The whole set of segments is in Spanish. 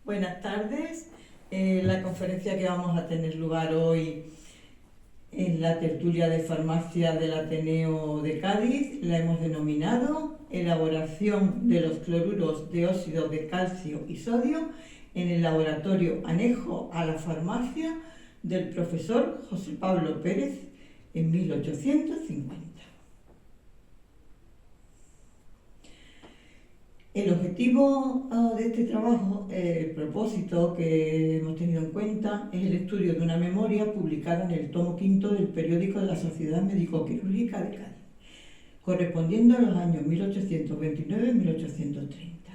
Buenas tardes. La conferencia que vamos a tener lugar hoy en la tertulia de farmacia del Ateneo de Cádiz la hemos denominado Elaboración de los cloruros de óxido de calcio y sodio en el laboratorio anejo a la farmacia del profesor José Pablo Pérez en 1850. El objetivo de este trabajo, el propósito que hemos tenido en cuenta, es el estudio de una memoria publicada en el tomo quinto del periódico de la Sociedad Médico-Quirúrgica de Cádiz, correspondiendo a los años 1829 y 1830.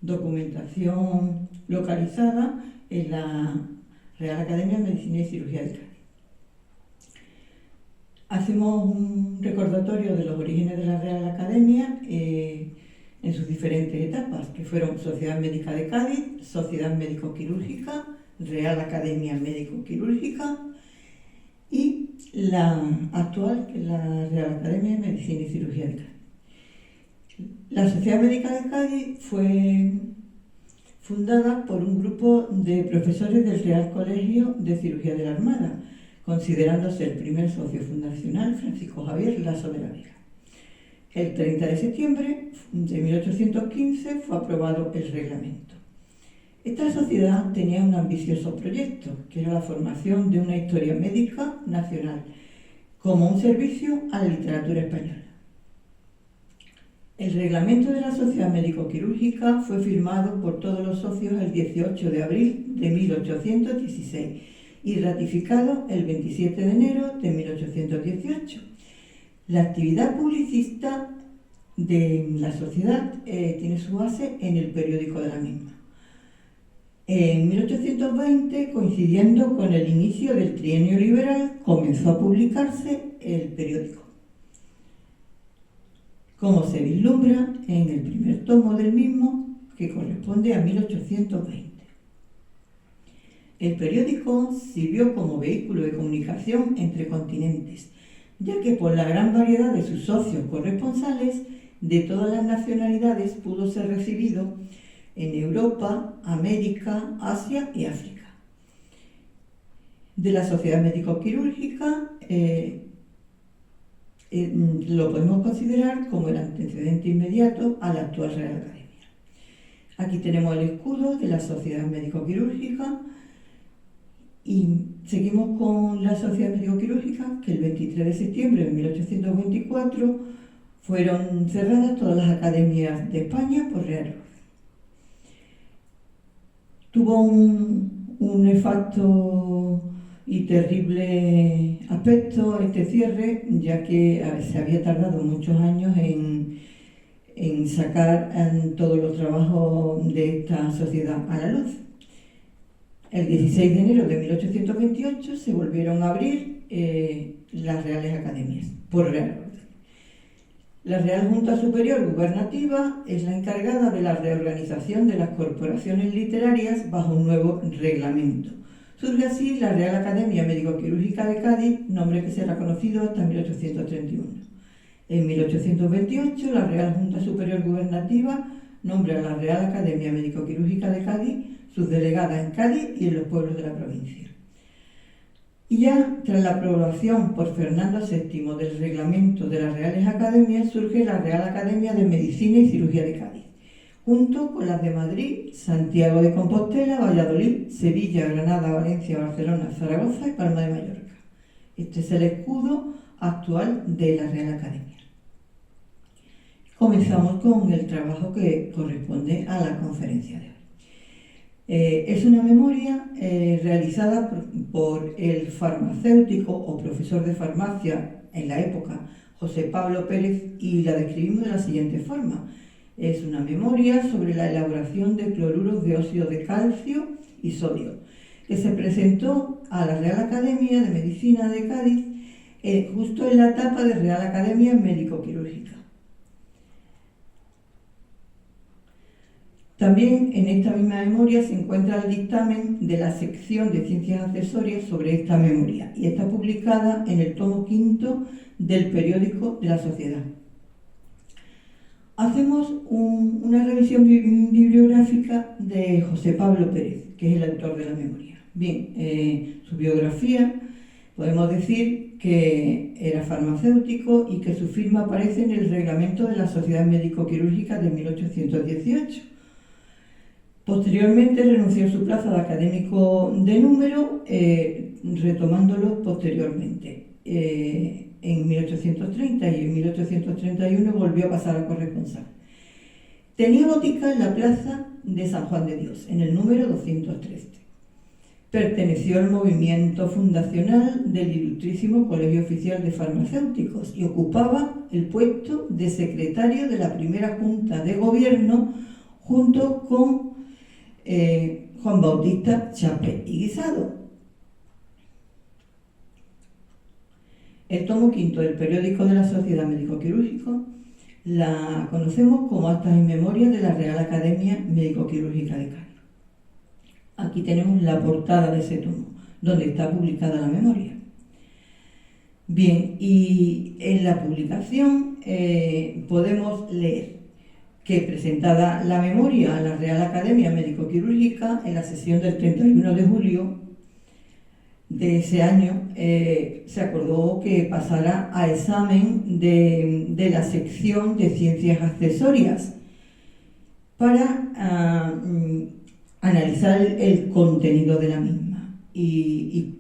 Documentación localizada en la Real Academia de Medicina y Cirugía de Cádiz. Hacemos un recordatorio de los orígenes de la Real Academia en sus diferentes etapas, que fueron Sociedad Médica de Cádiz, Sociedad Médico-Quirúrgica, Real Academia Médico-Quirúrgica y la actual, que es la Real Academia de Medicina y Cirugía de Cádiz. La Sociedad Médica de Cádiz fue fundada por un grupo de profesores del Real Colegio de Cirugía de la Armada, considerándose el primer socio fundacional Francisco Javier Laso de la Vega. El 30 de septiembre de 1815 fue aprobado el reglamento. Esta sociedad tenía un ambicioso proyecto, que era la formación de una historia médica nacional, como un servicio a la literatura española. El reglamento de la Sociedad Médico-Quirúrgica fue firmado por todos los socios el 18 de abril de 1816, y ratificado el 27 de enero de 1818. La actividad publicista de la sociedad tiene su base en el periódico de la misma. En 1820, coincidiendo con el inicio del trienio liberal, comenzó a publicarse el periódico, como se vislumbra en el primer tomo del mismo, que corresponde a 1820. El periódico sirvió como vehículo de comunicación entre continentes, ya que por la gran variedad de sus socios corresponsales de todas las nacionalidades pudo ser recibido en Europa, América, Asia y África. De la Sociedad Médico-Quirúrgica lo podemos considerar como el antecedente inmediato a la actual Real Academia. Aquí tenemos el escudo de la Sociedad Médico-Quirúrgica. Y seguimos con la Sociedad Médico-Quirúrgica, que el 23 de septiembre de 1824 fueron cerradas todas las academias de España por Real Orden. Tuvo un nefasto y terrible aspecto este cierre, ya que se había tardado muchos años en sacar todos los trabajos de esta sociedad a la luz. El 16 de enero de 1828 se volvieron a abrir las Reales Academias, por Real Orden. La Real Junta Superior Gubernativa es la encargada de la reorganización de las corporaciones literarias bajo un nuevo reglamento. Surge así la Real Academia Médico-Quirúrgica de Cádiz, nombre que será conocido hasta 1831. En 1828, la Real Junta Superior Gubernativa nombra a la Real Academia Médico-Quirúrgica de Cádiz sus delegadas en Cádiz y en los pueblos de la provincia. Y ya tras la aprobación por Fernando VII del reglamento de las Reales Academias, surge la Real Academia de Medicina y Cirugía de Cádiz, junto con las de Madrid, Santiago de Compostela, Valladolid, Sevilla, Granada, Valencia, Barcelona, Zaragoza y Palma de Mallorca. Este es el escudo actual de la Real Academia. Comenzamos con el trabajo que corresponde a la conferencia de hoy. Es una memoria realizada por el farmacéutico o profesor de farmacia en la época, José Pablo Pérez, y la describimos de la siguiente forma. Es una memoria sobre la elaboración de cloruros de óxido de calcio y sodio, que se presentó a la Real Academia de Medicina de Cádiz justo en la etapa de Real Academia Médico-Quirúrgica. También en esta misma memoria se encuentra el dictamen de la sección de ciencias accesorias sobre esta memoria, y está publicada en el tomo quinto del periódico de la sociedad. Hacemos una revisión bibliográfica quirúrgica de José Pablo Pérez, que es el autor de la memoria. Bien, su biografía, podemos decir que era farmacéutico y que su firma aparece en el reglamento de la Sociedad Médico-Quirúrgica de 1818. Posteriormente renunció a su plaza de académico de número, retomándolo posteriormente. En 1830 y en 1831 volvió a pasar a corresponsal. Tenía botica en la plaza de San Juan de Dios, en el número 213. Perteneció al movimiento fundacional del Ilustrísimo Colegio Oficial de Farmacéuticos y ocupaba el puesto de secretario de la primera Junta de Gobierno junto con Juan Bautista Chape y Guisado. El tomo quinto del periódico de la Sociedad Médico-Quirúrgica la conocemos como Actas y Memorias de la Real Academia Médico-Quirúrgica de Cádiz. Aquí tenemos la portada de ese tomo, donde está publicada la memoria. Bien, y en la publicación podemos leer que presentada la memoria a la Real Academia Médico-Quirúrgica en la sesión del 31 de julio de ese año, se acordó que pasara a examen de la sección de ciencias accesorias para analizar el contenido de la misma y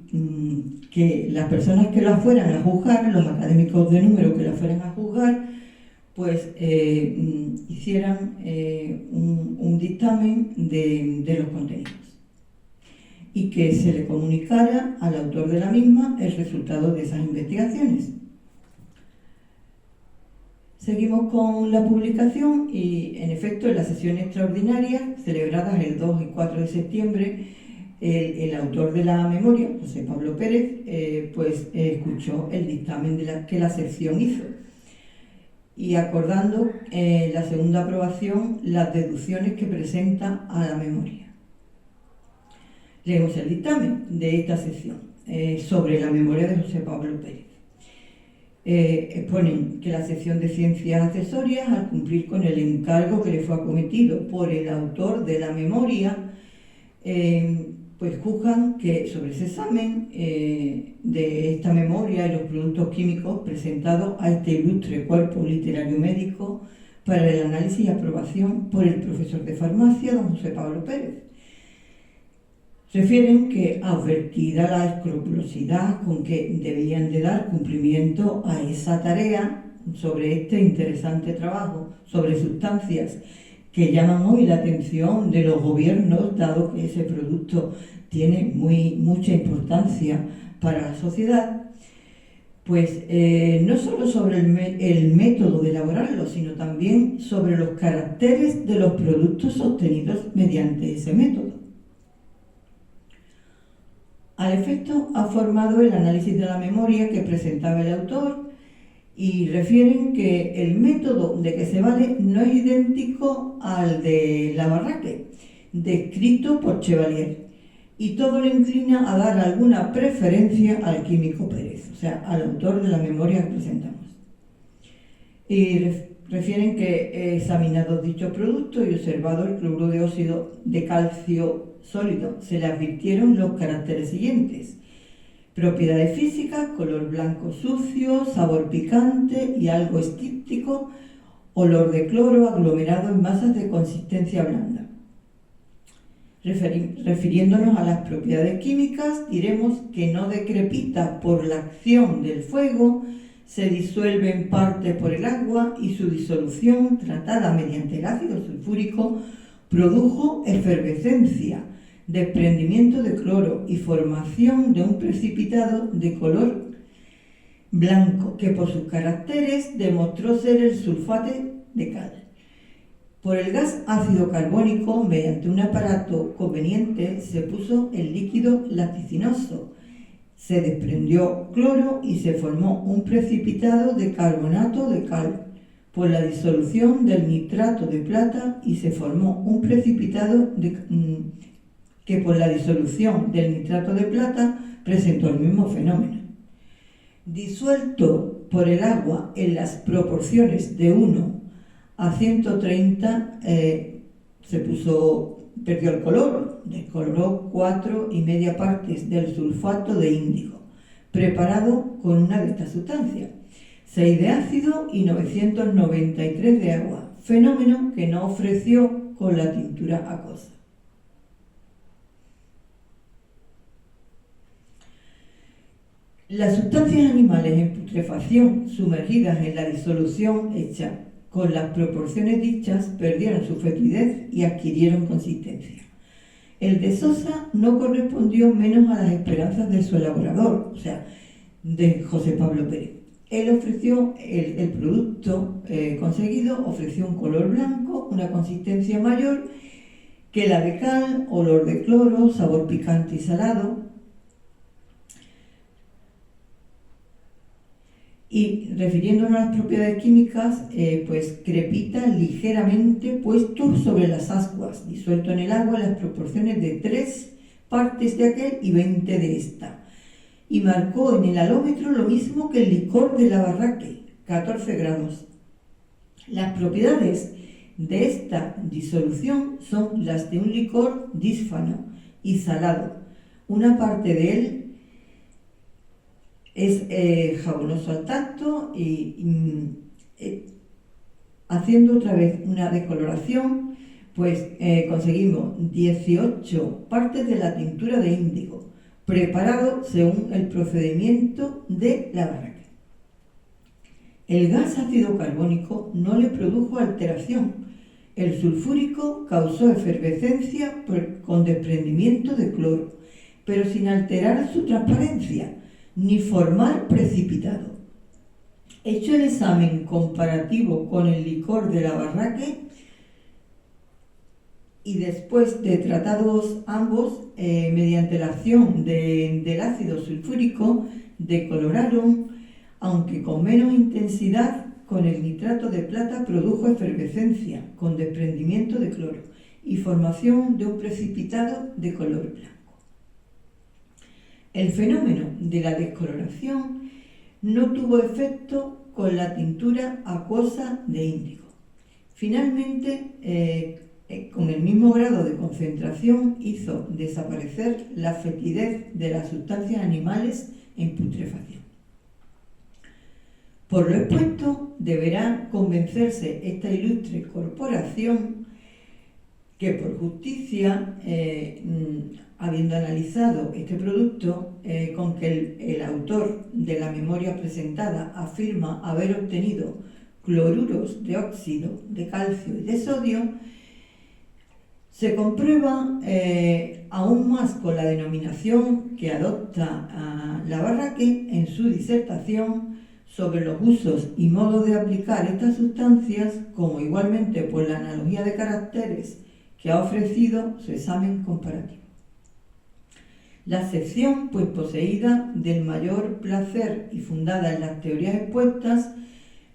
que las personas que la fueran a juzgar, los académicos de número que la fueran a juzgar, pues hicieran un dictamen de los contenidos y que se le comunicara al autor de la misma el resultado de esas investigaciones. Seguimos con la publicación y, en efecto, en la sesión extraordinaria celebradas el 2 y 4 de septiembre, el autor de la memoria, José Pablo Pérez, escuchó el dictamen que la sección hizo y acordando la segunda aprobación las deducciones que presenta a la memoria. Leemos el dictamen de esta sección sobre la memoria de José Pablo Pérez. Exponen que la sección de ciencias accesorias, al cumplir con el encargo que le fue acometido por el autor de la memoria, pues juzgan que sobre ese examen de esta memoria y los productos químicos presentados a este ilustre cuerpo literario médico para el análisis y aprobación por el profesor de farmacia, don José Pablo Pérez. Refieren que, advertida la escrupulosidad con que debían de dar cumplimiento a esa tarea sobre este interesante trabajo sobre sustancias que llaman hoy la atención de los gobiernos, dado que ese producto tiene mucha importancia para la sociedad, pues no solo sobre el método de elaborarlo, sino también sobre los caracteres de los productos obtenidos mediante ese método. Al efecto, ha formado el análisis de la memoria que presentaba el autor y refieren que el método de que se vale no es idéntico al de Labarraque, descrito por Chevalier, y todo le inclina a dar alguna preferencia al químico Pérez, o sea, al autor de la memoria que presentamos. Y refieren que examinados dichos productos y observado el cloruro de óxido de calcio sólido, se le advirtieron los caracteres siguientes: propiedades físicas, color blanco sucio, sabor picante y algo estíptico, olor de cloro aglomerado en masas de consistencia blanda. Refiriéndonos a las propiedades químicas, diremos que no decrepita por la acción del fuego, se disuelve en parte por el agua y su disolución, tratada mediante el ácido sulfúrico, produjo efervescencia, desprendimiento de cloro y formación de un precipitado de color blanco que por sus caracteres demostró ser el sulfate de cal. Por el gas ácido carbónico, mediante un aparato conveniente, se puso el líquido laticinoso, se desprendió cloro y se formó un precipitado de carbonato de cal por la disolución del nitrato de plata y se formó un precipitado que por la disolución del nitrato de plata presentó el mismo fenómeno. Disuelto por el agua en las proporciones de 1 a 130, se puso perdió el color, descoloró 4,5 partes del sulfato de índigo, preparado con una de estas sustancias, 6 de ácido y 993 de agua, fenómeno que no ofreció con la tintura acuosa. Las sustancias animales en putrefacción sumergidas en la disolución hecha con las proporciones dichas perdieron su fetidez y adquirieron consistencia. El de Sosa no correspondió menos a las esperanzas de su elaborador, o sea, de José Pablo Pérez. Él ofreció el producto conseguido, ofreció un color blanco, una consistencia mayor que la de cal, olor de cloro, sabor picante y salado. Y refiriéndonos a las propiedades químicas, pues crepita ligeramente puesto sobre las ascuas, disuelto en el agua en las proporciones de 3 partes de aquel y 20 de esta. Y marcó en el alómetro lo mismo que el licor de la Barraque, 14 grados. Las propiedades de esta disolución son las de un licor dísfano y salado. Una parte de él es jabonoso al tacto y haciendo otra vez una decoloración, pues conseguimos 18 partes de la tintura de índigo, preparado según el procedimiento de la Barraque. El gas ácido carbónico no le produjo alteración. El sulfúrico causó efervescencia con desprendimiento de cloro, pero sin alterar su transparencia ni formar precipitado. Hecho el examen comparativo con el licor de la Barraque y después de tratados ambos, mediante la acción del ácido sulfúrico, decoloraron, aunque con menos intensidad, con el nitrato de plata produjo efervescencia con desprendimiento de cloro y formación de un precipitado de color blanco. El fenómeno de la descoloración no tuvo efecto con la tintura acuosa de índigo. Finalmente, con el mismo grado de concentración, hizo desaparecer la fetidez de las sustancias animales en putrefacción. Por lo expuesto, deberá convencerse esta ilustre corporación que por justicia, habiendo analizado este producto, con que el autor de la memoria presentada afirma haber obtenido cloruros de óxido, de calcio y de sodio, se comprueba aún más con la denominación que adopta la Barraque en su disertación sobre los usos y modos de aplicar estas sustancias, como igualmente por la analogía de caracteres que ha ofrecido su examen comparativo. La sección, pues poseída del mayor placer y fundada en las teorías expuestas,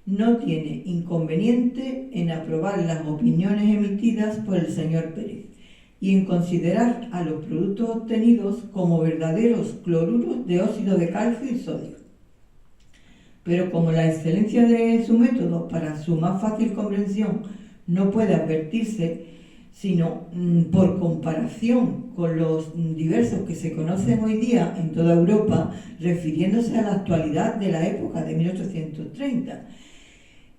no tiene inconveniente en aprobar las opiniones emitidas por el señor Pérez y en considerar a los productos obtenidos como verdaderos cloruros de óxido de calcio y sodio. Pero como la excelencia de su método para su más fácil comprensión no puede advertirse, sino por comparación con los diversos que se conocen hoy día en toda Europa, refiriéndose a la actualidad de la época de 1830,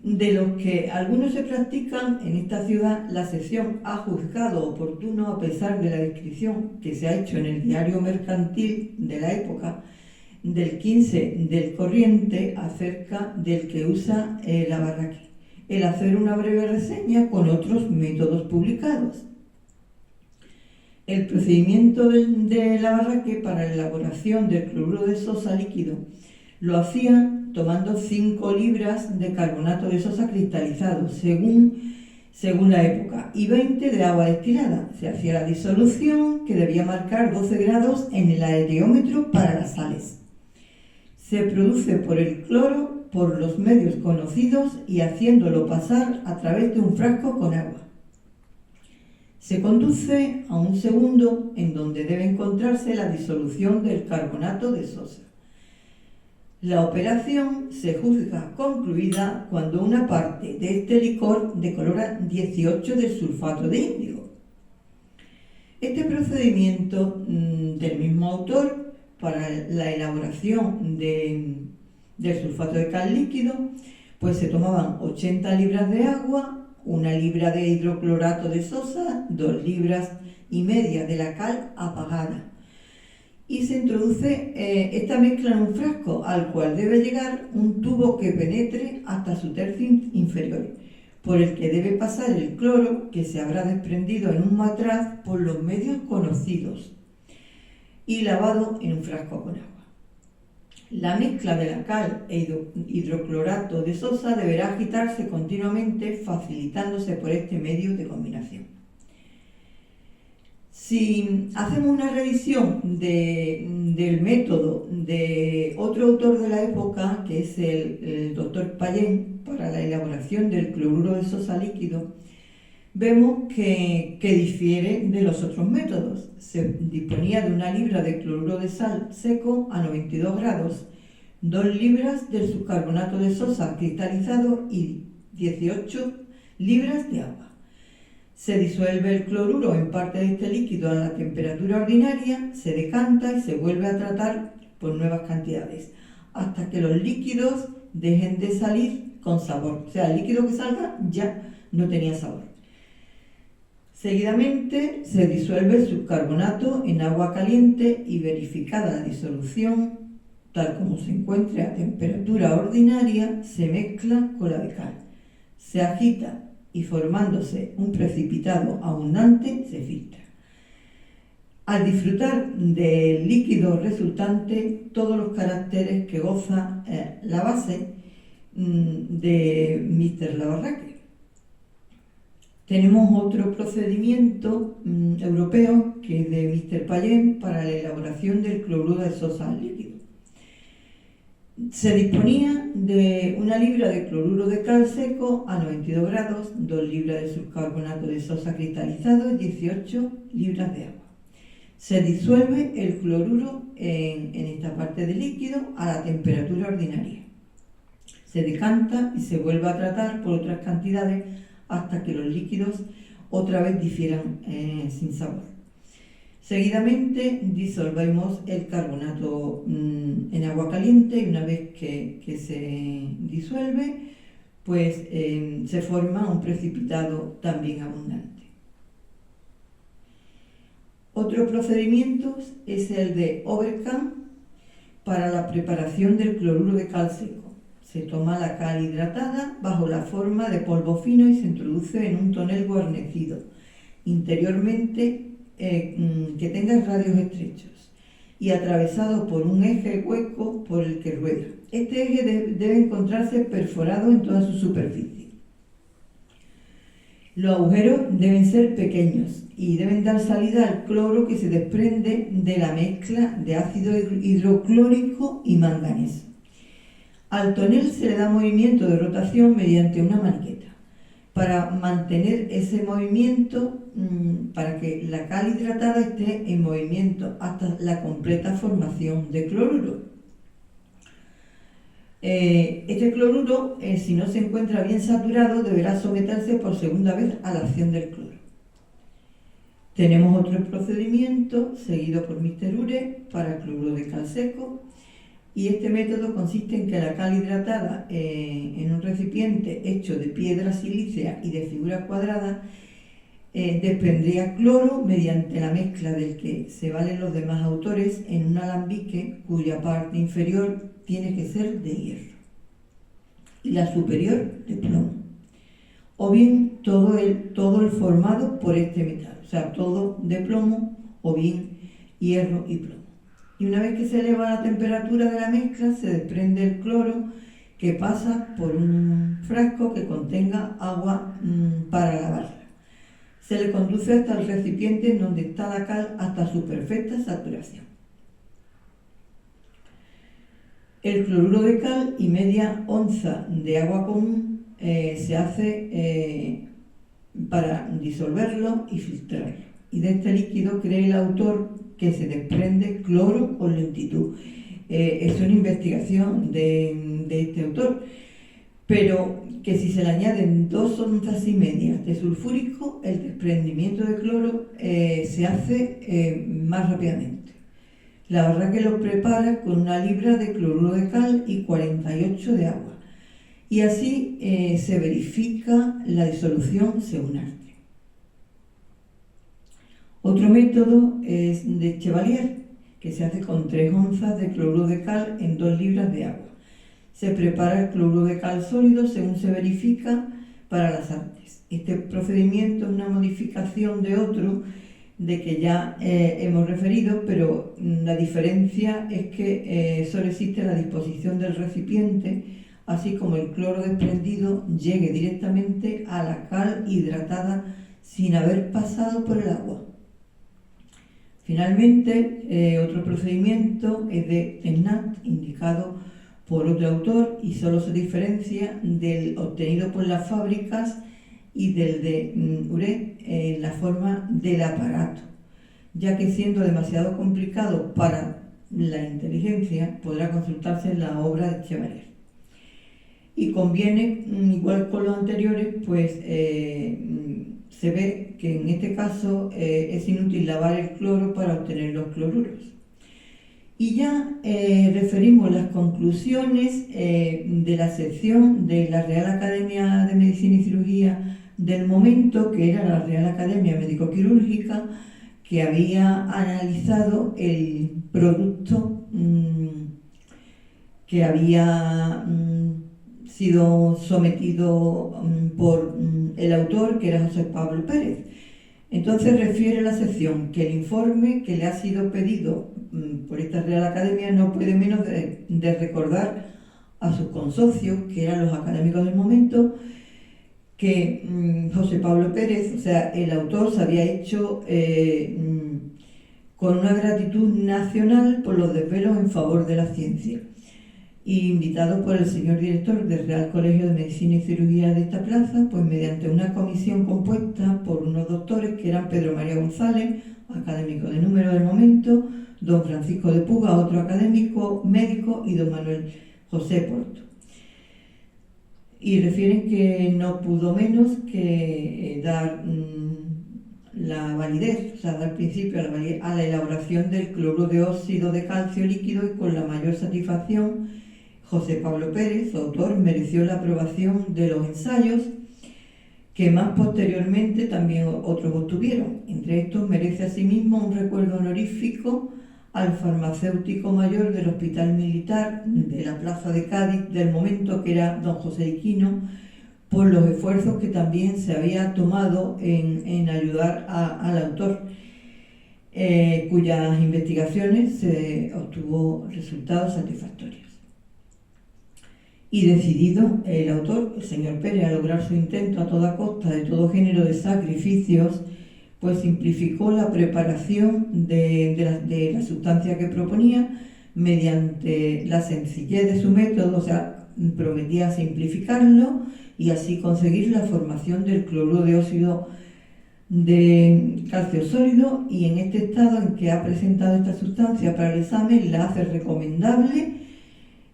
de los que algunos se practican en esta ciudad, la sección ha juzgado oportuno, a pesar de la descripción que se ha hecho en el diario mercantil de la época, del 15 del corriente, acerca del que usa la Barraque, el hacer una breve reseña con otros métodos publicados. El procedimiento de la Barraque para la elaboración del cloruro de sosa líquido lo hacía tomando 5 libras de carbonato de sosa cristalizado, según la época, y 20 de agua destilada. Se hacía la disolución, que debía marcar 12 grados en el areómetro para las sales. Se produce por el cloro por los medios conocidos y haciéndolo pasar a través de un frasco con agua. Se conduce a un segundo en donde debe encontrarse la disolución del carbonato de sosa. La operación se juzga concluida cuando una parte de este licor decolora 18 del sulfato de índigo. Este procedimiento del mismo autor para la elaboración del sulfato de cal líquido, pues se tomaban 80 libras de agua, 1 libra de hidroclorato de sosa, 2 libras y media de la cal apagada. Y se introduce esta mezcla en un frasco al cual debe llegar un tubo que penetre hasta su tercio inferior, por el que debe pasar el cloro que se habrá desprendido en un matraz por los medios conocidos y lavado en un frasco con agua. La mezcla de la cal e hidroclorato de sosa deberá agitarse continuamente, facilitándose por este medio de combinación. Si hacemos una revisión del método de otro autor de la época, que es el doctor Payén, para la elaboración del cloruro de sosa líquido, vemos que difiere de los otros métodos. Se disponía de 1 libra de cloruro de sal seco a 92 grados, 2 libras del subcarbonato de sosa cristalizado y 18 libras de agua. Se disuelve el cloruro en parte de este líquido a la temperatura ordinaria, se decanta y se vuelve a tratar por nuevas cantidades, hasta que los líquidos dejen de salir con sabor. O sea, el líquido que salga ya no tenía sabor. Seguidamente se disuelve el subcarbonato en agua caliente y, verificada la disolución, tal como se encuentre a temperatura ordinaria, se mezcla con la de cal. Se agita y, formándose un precipitado abundante, se filtra. Al disfrutar del líquido resultante, todos los caracteres que goza la base de Mr. Labarraque. Tenemos otro procedimiento europeo que es de Mr. Payén para la elaboración del cloruro de sosa líquido. Se disponía de 1 libra de cloruro de cal seco a 92 grados, 2 libras de subcarbonato de sosa cristalizado y 18 libras de agua. Se disuelve el cloruro en esta parte del líquido a la temperatura ordinaria. Se decanta y se vuelve a tratar por otras cantidades hasta que los líquidos otra vez difieran sin sabor. Seguidamente disolvemos el carbonato en agua caliente y una vez que se disuelve, pues se forma un precipitado también abundante. Otro procedimiento es el de Overkamp para la preparación del cloruro de cal seco. Se toma la cal hidratada bajo la forma de polvo fino y se introduce en un tonel guarnecido, interiormente que tenga radios estrechos y atravesado por un eje hueco por el que rueda. Este eje debe encontrarse perforado en toda su superficie. Los agujeros deben ser pequeños y deben dar salida al cloro que se desprende de la mezcla de ácido hidroclórico y manganeso. Al tonel se le da movimiento de rotación mediante una maniqueta. Para mantener ese movimiento, para que la cal hidratada esté en movimiento hasta la completa formación de cloruro. Este cloruro, si no se encuentra bien saturado, deberá someterse por segunda vez a la acción del cloro. Tenemos otro procedimiento seguido por Mr. Ure para el cloruro de cal seco. Y este método consiste en que la cal hidratada en un recipiente hecho de piedra silícea y de figura cuadrada desprendría cloro mediante la mezcla del que se valen los demás autores en un alambique cuya parte inferior tiene que ser de hierro y la superior de plomo, o bien todo el formado por este metal, o sea, todo de plomo o bien hierro y plomo. Y una vez que se eleva la temperatura de la mezcla, se desprende el cloro que pasa por un frasco que contenga agua para lavarla. Se le conduce hasta el recipiente en donde está la cal hasta su perfecta saturación. El cloruro de cal y media onza de agua común se hace para disolverlo y filtrarlo. Y de este líquido cree el autor que se desprende cloro con lentitud. Es una investigación de este autor, pero que si se le añaden 2,5 onzas de sulfúrico, el desprendimiento de cloro se hace más rápidamente. La barra que lo prepara con 1 libra de cloruro de cal y 48 de agua. Y así se verifica la disolución según arte. Otro método es de Chevalier, que se hace con 3 onzas de cloruro de cal en 2 libras de agua. Se prepara el cloruro de cal sólido según se verifica para las artes. Este procedimiento es una modificación de otro de que ya hemos referido, pero la diferencia es que solo existe la disposición del recipiente, así como el cloro desprendido llegue directamente a la cal hidratada sin haber pasado por el agua. Finalmente, otro procedimiento es de Tennant, indicado por otro autor, y solo se diferencia del obtenido por las fábricas y del de Huret en la forma del aparato, ya que siendo demasiado complicado para la inteligencia, podrá consultarse en la obra de Chevalier. Y conviene, igual con los anteriores, pues se ve que en este caso es inútil lavar el cloro para obtener los cloruros. Y ya referimos las conclusiones de la sección de la Real Academia de Medicina y Cirugía del momento, que era la Real Academia Médico-Quirúrgica, que había analizado el producto que había sido sometido por el autor, que era José Pablo Pérez. Entonces refiere la sección que el informe que le ha sido pedido por esta Real Academia no puede menos de recordar a sus consocios, que eran los académicos del momento, que José Pablo Pérez, o sea, el autor, se había hecho con una gratitud nacional por los desvelos en favor de la ciencia. Y invitado por el señor director del Real Colegio de Medicina y Cirugía de esta plaza, pues mediante una comisión compuesta por unos doctores que eran Pedro María González, académico de número del momento, don Francisco de Puga, otro académico médico, y don Manuel José Porto. Y refieren que no pudo menos que dar la validez, o sea, dar principio a la elaboración del cloruro de óxido de calcio líquido, y con la mayor satisfacción José Pablo Pérez, su autor, mereció la aprobación de los ensayos que más posteriormente también otros obtuvieron. Entre estos merece asimismo un recuerdo honorífico al farmacéutico mayor del Hospital Militar de la Plaza de Cádiz del momento, que era don José Iquino, por los esfuerzos que también se había tomado en ayudar al autor, cuyas investigaciones se obtuvo resultados satisfactorios. Y decidido el autor, el señor Pérez, a lograr su intento a toda costa de todo género de sacrificios, pues simplificó la preparación de la sustancia que proponía mediante la sencillez de su método, o sea, prometía simplificarlo y así conseguir la formación del cloruro de óxido de calcio sólido, y en este estado en que ha presentado esta sustancia para el examen la hace recomendable,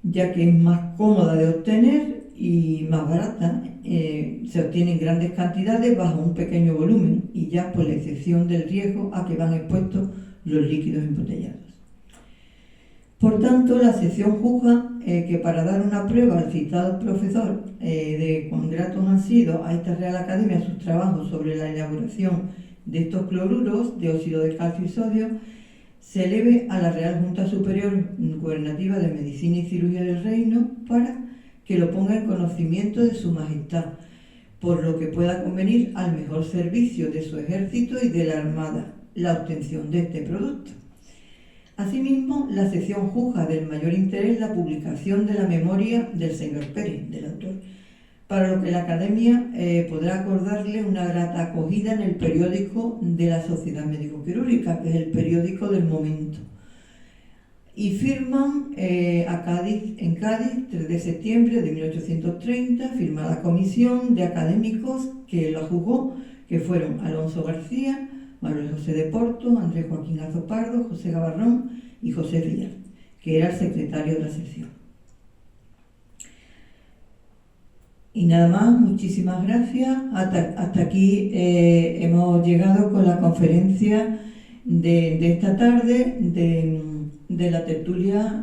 ya que es más cómoda de obtener y más barata. Se obtiene en grandes cantidades bajo un pequeño volumen, y ya por la excepción del riesgo a que van expuestos los líquidos embotellados. Por tanto, la sección juzga que para dar una prueba al citado profesor de cuán gratos han sido a esta Real Academia sus trabajos sobre la elaboración de estos cloruros de óxido de calcio y sodio, se eleve a la Real Junta Superior Gubernativa de Medicina y Cirugía del Reino para que lo ponga en conocimiento de su majestad, por lo que pueda convenir al mejor servicio de su ejército y de la Armada la obtención de este producto. Asimismo, la sección juzga del mayor interés la publicación de la memoria del señor Pérez, del autor, para lo que la Academia podrá acordarle una grata acogida en el periódico de la Sociedad Médico-Quirúrgica, que es el periódico del momento. Y firman en Cádiz, 3 de septiembre de 1830, firma la comisión de académicos que la juzgó, que fueron Alonso García, Manuel José de Porto, Andrés Joaquín Azopardo, José Gavarrón y José Villar, que era el secretario de la sección. Y nada más, muchísimas gracias. Hasta aquí hemos llegado con la conferencia de esta tarde de la tertulia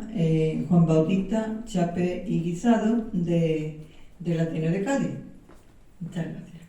Juan Bautista Chape y Guisado del Ateneo de Cádiz. Muchas gracias.